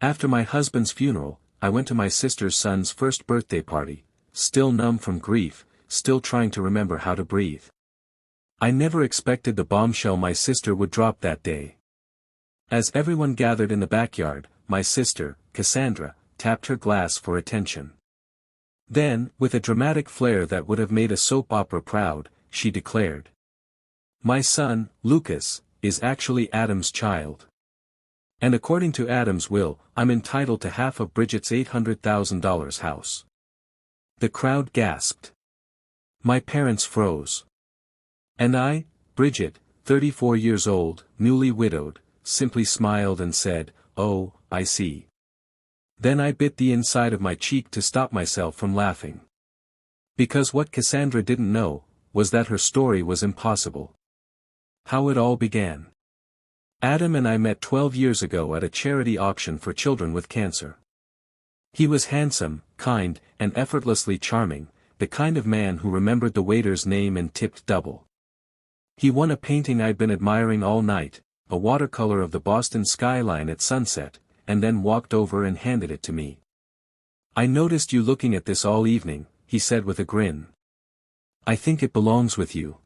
After my husband's funeral, I went to my sister's son's first birthday party, still numb from grief, still trying to remember how to breathe. I never expected the bombshell my sister would drop that day. As everyone gathered in the backyard, my sister, Cassandra, tapped her glass for attention. Then, with a dramatic flair that would have made a soap opera proud, she declared, "My son, Lucas, is actually Adam's child. And according to Adam's will, I'm entitled to half of Bridget's $800,000 house." The crowd gasped. My parents froze. And I, Bridget, 34 years old, newly widowed, simply smiled and said, "Oh, I see." Then I bit the inside of my cheek to stop myself from laughing. Because what Cassandra didn't know, was that her story was impossible. How it all began. Adam and I met 12 years ago at a charity auction for children with cancer. He was handsome, kind, and effortlessly charming, the kind of man who remembered the waiter's name and tipped double. He won a painting I'd been admiring all night, a watercolor of the Boston skyline at sunset, and then walked over and handed it to me. "I noticed you looking at this all evening," he said with a grin. "I think it belongs with you."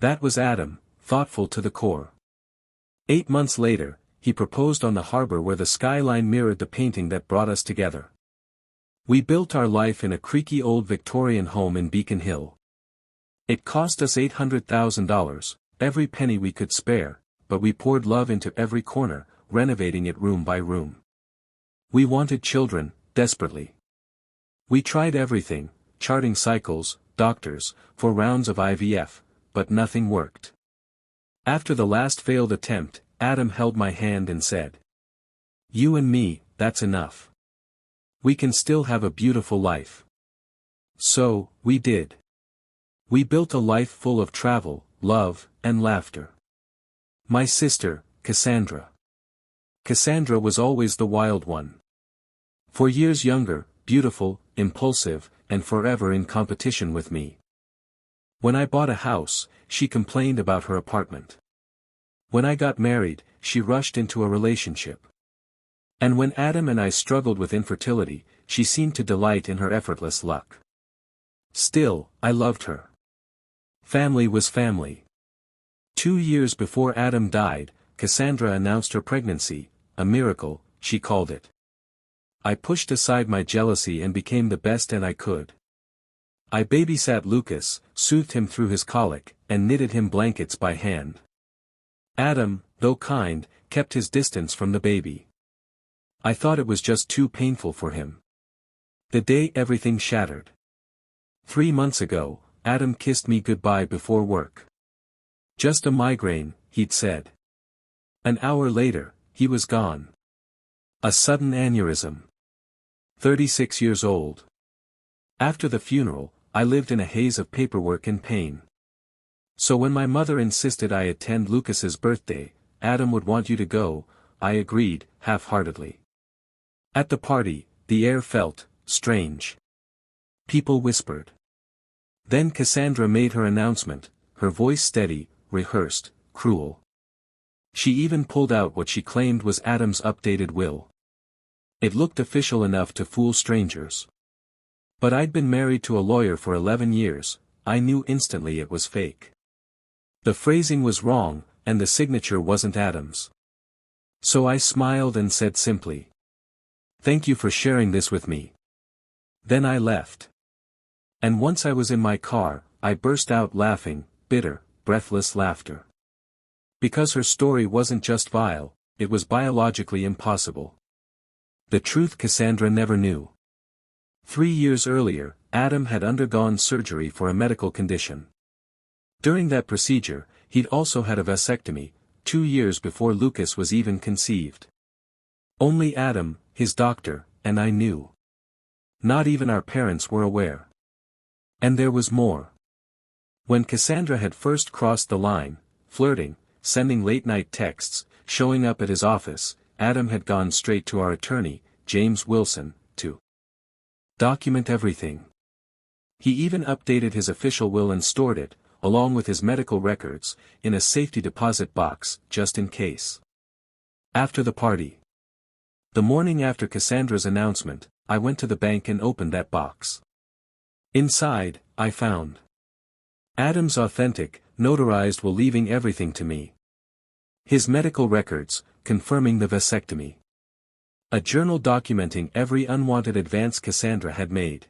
That was Adam, thoughtful to the core. 8 months later, he proposed on the harbor where the skyline mirrored the painting that brought us together. We built our life in a creaky old Victorian home in Beacon Hill. It cost us $800,000, every penny we could spare, but we poured love into every corner, renovating it room by room. We wanted children, desperately. We tried everything, charting cycles, doctors, for rounds of IVF, but nothing worked. After the last failed attempt, Adam held my hand and said, "You and me, that's enough. We can still have a beautiful life." So, we did. We built a life full of travel, love, and laughter. My sister, Cassandra. Cassandra was always the wild one. 4 years younger, beautiful, impulsive, and forever in competition with me. When I bought a house, she complained about her apartment. When I got married, she rushed into a relationship. And when Adam and I struggled with infertility, she seemed to delight in her effortless luck. Still, I loved her. Family was family. 2 years before Adam died, Cassandra announced her pregnancy, a miracle, she called it. I pushed aside my jealousy and became the best I could. I babysat Lucas, soothed him through his colic, and knitted him blankets by hand. Adam, though kind, kept his distance from the baby. I thought it was just too painful for him. The day everything shattered. 3 months ago, Adam kissed me goodbye before work. "Just a migraine," he'd said. An hour later, he was gone. A sudden aneurysm. 36 years old. After the funeral, I lived in a haze of paperwork and pain. So when my mother insisted I attend Lucas's birthday, "Adam would want you to go," I agreed, half-heartedly. At the party, the air felt strange. People whispered. Then Cassandra made her announcement, her voice steady, rehearsed, cruel. She even pulled out what she claimed was Adam's updated will. It looked official enough to fool strangers. But I'd been married to a lawyer for 11 years, I knew instantly it was fake. The phrasing was wrong, and the signature wasn't Adam's. So I smiled and said simply, "Thank you for sharing this with me." Then I left. And once I was in my car, I burst out laughing, bitter, breathless laughter. Because her story wasn't just vile, it was biologically impossible. The truth Cassandra never knew. 3 years earlier, Adam had undergone surgery for a medical condition. During that procedure, he'd also had a vasectomy, 2 years before Lucas was even conceived. Only Adam, his doctor, and I knew. Not even our parents were aware. And there was more. When Cassandra had first crossed the line, flirting, sending late-night texts, showing up at his office, Adam had gone straight to our attorney, James Wilson, to document everything. He even updated his official will and stored it, along with his medical records, in a safety deposit box, just in case. After the party, The morning after Cassandra's announcement, I went to the bank and opened that box. Inside, I found Adam's authentic, notarized will leaving everything to me. His medical records, confirming the vasectomy. A journal documenting every unwanted advance Cassandra had made.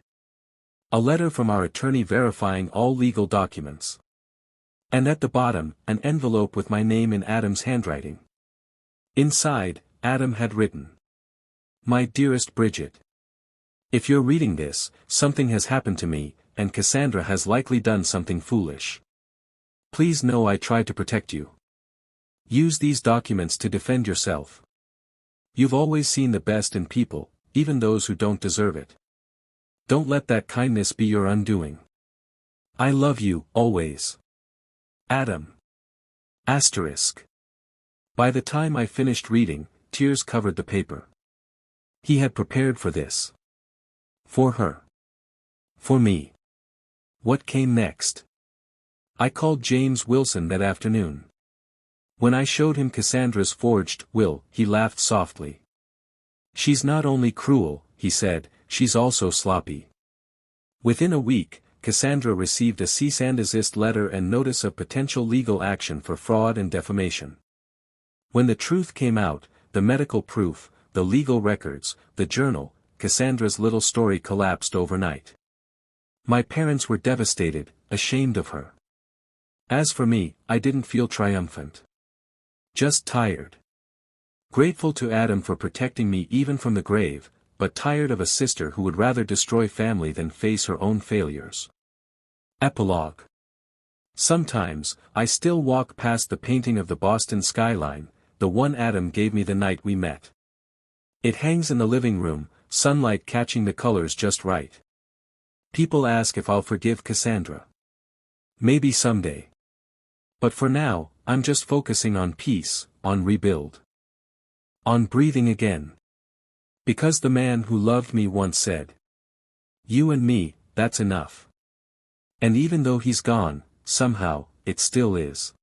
A letter from our attorney verifying all legal documents. And at the bottom, an envelope with my name in Adam's handwriting. Inside, Adam had written, "My dearest Bridget. If you're reading this, something has happened to me, and Cassandra has likely done something foolish. Please know I tried to protect you. Use these documents to defend yourself. You've always seen the best in people, even those who don't deserve it. Don't let that kindness be your undoing. I love you, always. Adam." Asterisk. By the time I finished reading, tears covered the paper. He had prepared for this. For her. For me. What came next? I called James Wilson that afternoon. When I showed him Cassandra's forged will, he laughed softly. "She's not only cruel," he said, "she's also sloppy." Within a week, Cassandra received a cease and desist letter and notice of potential legal action for fraud and defamation. When the truth came out, the medical proof, the legal records, the journal, Cassandra's little story collapsed overnight. My parents were devastated, ashamed of her. As for me, I didn't feel triumphant. Just tired. Grateful to Adam for protecting me even from the grave, but tired of a sister who would rather destroy family than face her own failures. Epilogue. Sometimes, I still walk past the painting of the Boston skyline, the one Adam gave me the night we met. It hangs in the living room, sunlight catching the colors just right. People ask if I'll forgive Cassandra. Maybe someday. But for now, I'm just focusing on peace, on rebuild. On breathing again. Because the man who loved me once said, "You and me, that's enough." And even though he's gone, somehow, it still is.